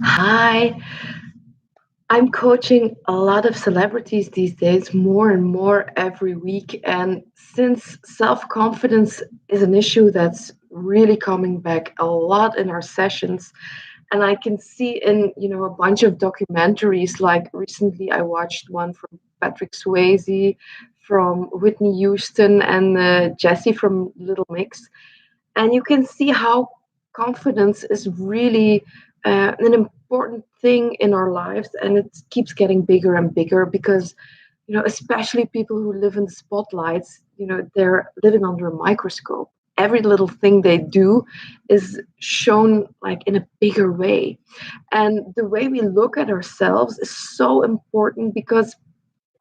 Hi, I'm coaching a lot of celebrities these days, more and more every week. And since self confidence is an issue that's really coming back a lot in our sessions, and I can see in a bunch of documentaries. Like recently, I watched one from Patrick Swayze, from Whitney Houston, and Jesse from Little Mix, and you can see how confidence is really an important thing in our lives, and it keeps getting bigger and bigger because especially people who live in the spotlights, they're living under a microscope. Every little thing they do is shown like in a bigger way, and the way we look at ourselves is so important because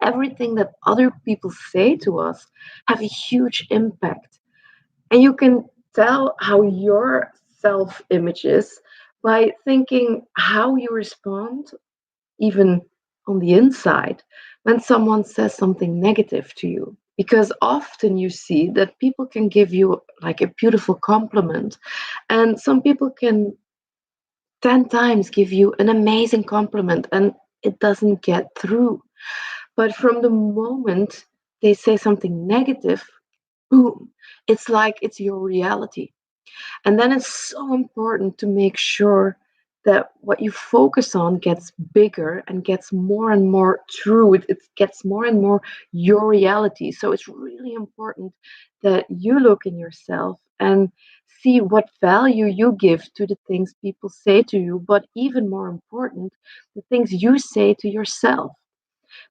everything that other people say to us have a huge impact, and you can tell how your self image is by thinking how you respond, even on the inside, when someone says something negative to you. Because often you see that people can give you like a beautiful compliment, and some people can 10 times give you an amazing compliment and it doesn't get through. But from the moment they say something negative, boom, it's like it's your reality. And then it's so important to make sure that what you focus on gets bigger and gets more and more true. It gets more and more your reality. So it's really important that you look in yourself and see what value you give to the things people say to you, but even more important, the things you say to yourself.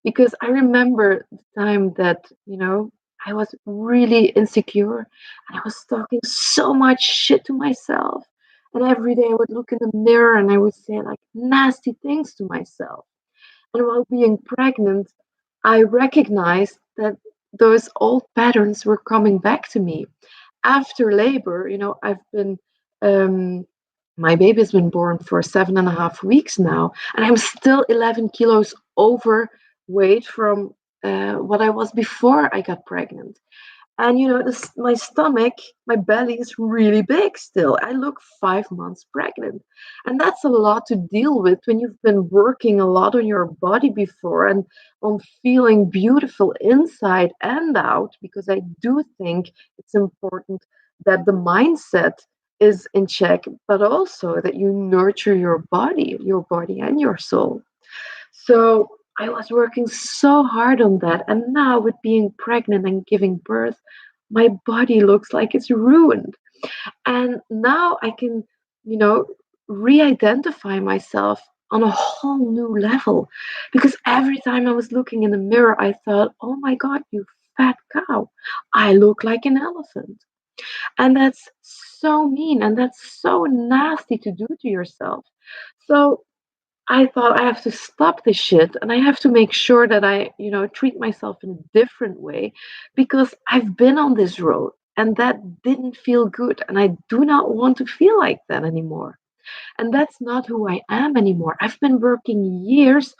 Because I remember the time that, I was really insecure and I was talking so much shit to myself. And every day I would look in the mirror and I would say like nasty things to myself. And while being pregnant, I recognized that those old patterns were coming back to me. After labor, I've been, my baby's been born for 7.5 weeks now, and I'm still 11 kilos overweight from what I was before I got pregnant. And my stomach, my belly is really big still. I look 5 months pregnant. And that's a lot to deal with when you've been working a lot on your body before and on feeling beautiful inside and out. Because I do think it's important that the mindset is in check, but also that you nurture your body and your soul. So I was working so hard on that. And now, with being pregnant and giving birth, my body looks like it's ruined. And now I can, you know, re identify myself on a whole new level. Because every time I was looking in the mirror, I thought, oh my God, you fat cow, I look like an elephant. And that's so mean and that's so nasty to do to yourself. So I thought I have to stop this shit and I have to make sure that I, treat myself in a different way because I've been on this road and that didn't feel good and I do not want to feel like that anymore. And that's not who I am anymore. I've been working years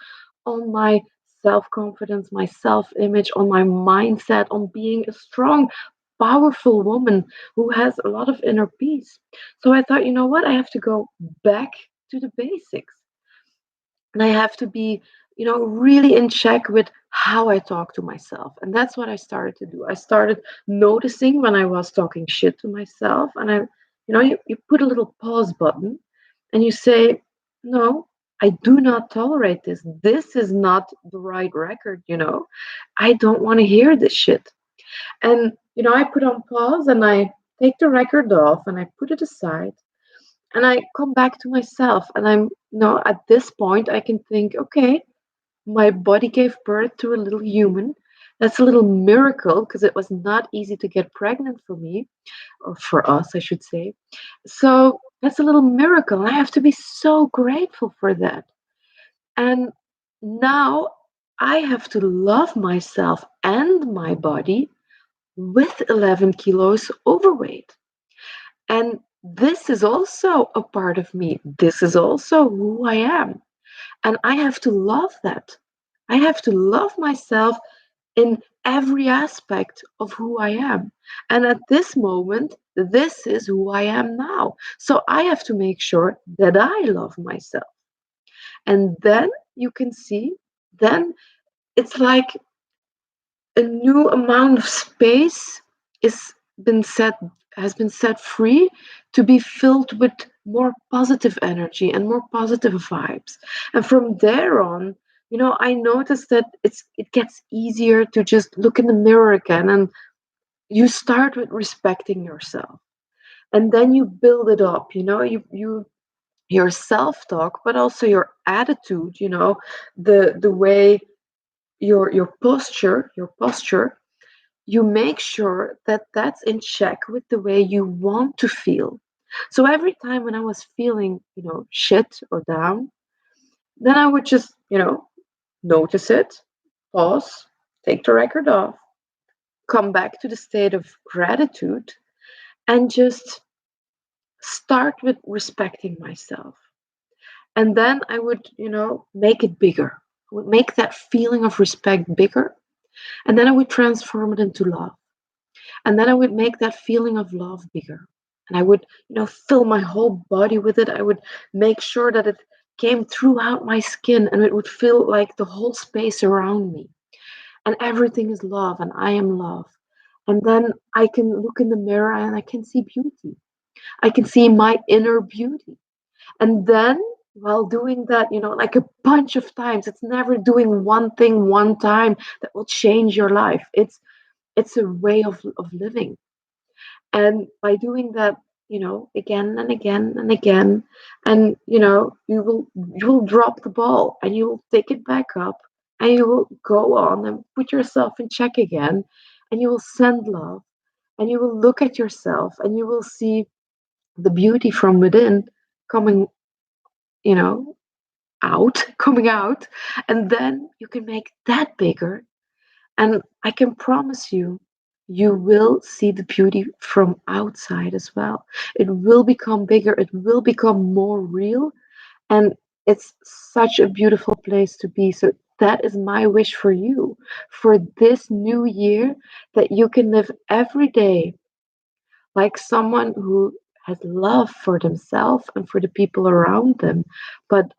on my self confidence, my self image, on my mindset, on being a strong, powerful woman who has a lot of inner peace. So I thought, you know what? I have to go back to the basics and I have to be, really in check with how I talk to myself. And that's what I started to do. I started noticing when I was talking shit to myself, and you put a little pause button and you say, no, I do not tolerate this. This is not the right record. I don't want to hear this shit. And, I put on pause and I take the record off and I put it aside and I come back to myself and I'm no at this point I can think, okay, my body gave birth to a little human. That's a little miracle because it was not easy to get pregnant for me, or for us, I should say. So that's a little miracle. I have to be so grateful for that. And now I have to love myself and my body with 11 kilos overweight. And this is also a part of me. This is also who I am. And I have to love that. I have to love myself in every aspect of who I am. And at this moment, this is who I am now. So I have to make sure that I love myself. And then you can see, then it's like a new amount of space is been set has been set free to be filled with more positive energy and more positive vibes. And from there on, I noticed that it gets easier to just look in the mirror again, and you start with respecting yourself, and then you build it up. Your self talk, but also your attitude, the way your posture, you make sure that that's in check with the way you want to feel. So every time when I was feeling, shit or down, then I would just, notice it, pause, take the record off, come back to the state of gratitude, and just start with respecting myself. And then I would, make it bigger. I would make that feeling of respect bigger. And then I would transform it into love. And then I would make that feeling of love bigger. And I would, fill my whole body with it. I would make sure that it came throughout my skin and it would feel like the whole space around me. And everything is love and I am love. And then I can look in the mirror and I can see beauty. I can see my inner beauty. And then while doing that, like a bunch of times, it's never doing one thing one time that will change your life. It's a way of living. And by doing that, again and again and again, and you will drop the ball and you will take it back up and you will go on and put yourself in check again, and you will send love, and you will look at yourself and you will see the beauty from within coming, you know, coming out, and then you can make that bigger. And I can promise you, you will see the beauty from outside as well. It will become bigger, it will become more real, and it's such a beautiful place to be. So, that is my wish for you for this new year, that you can live every day like someone who has love for themselves and for the people around them. But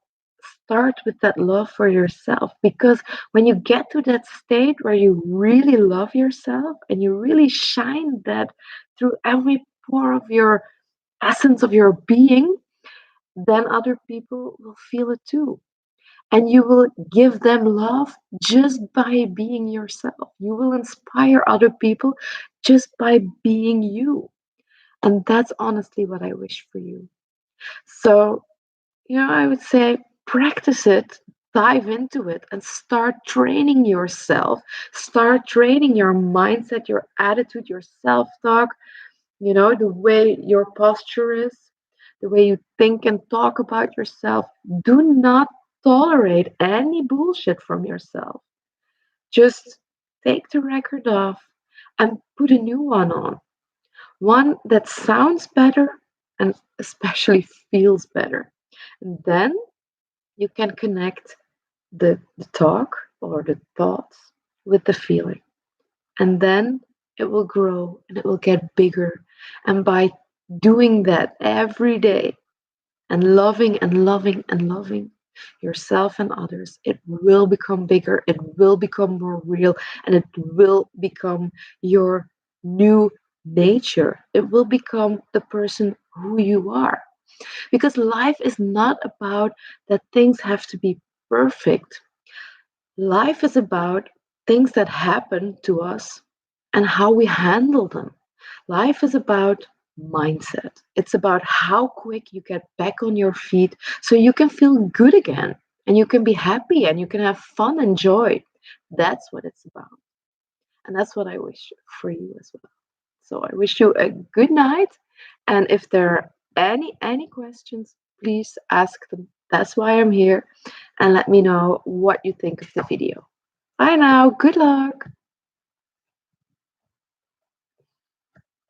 start with that love for yourself, because when you get to that state where you really love yourself and you really shine that through every pore of your essence of your being, then other people will feel it too. And you will give them love just by being yourself. You will inspire other people just by being you. And that's honestly what I wish for you. So, I would say practice it, dive into it, and start training yourself. Start training your mindset, your attitude, your self talk, the way your posture is, the way you think and talk about yourself. Do not tolerate any bullshit from yourself. Just take the record off and put a new one on. One that sounds better and especially feels better. And then you can connect the talk or the thoughts with the feeling. And then it will grow and it will get bigger. And by doing that every day and loving and loving and loving yourself and others, it will become bigger, it will become more real, and it will become your new nature. It will become the person who you are. Because life is not about that things have to be perfect. Life is about things that happen to us and how we handle them. Life is about mindset. It's about how quick you get back on your feet so you can feel good again and you can be happy and you can have fun and joy. That's what it's about. And that's what I wish for you as well. So I wish you a good night. And if there are any questions, please ask them. That's why I'm here. And let me know what you think of the video. Bye now. Good luck.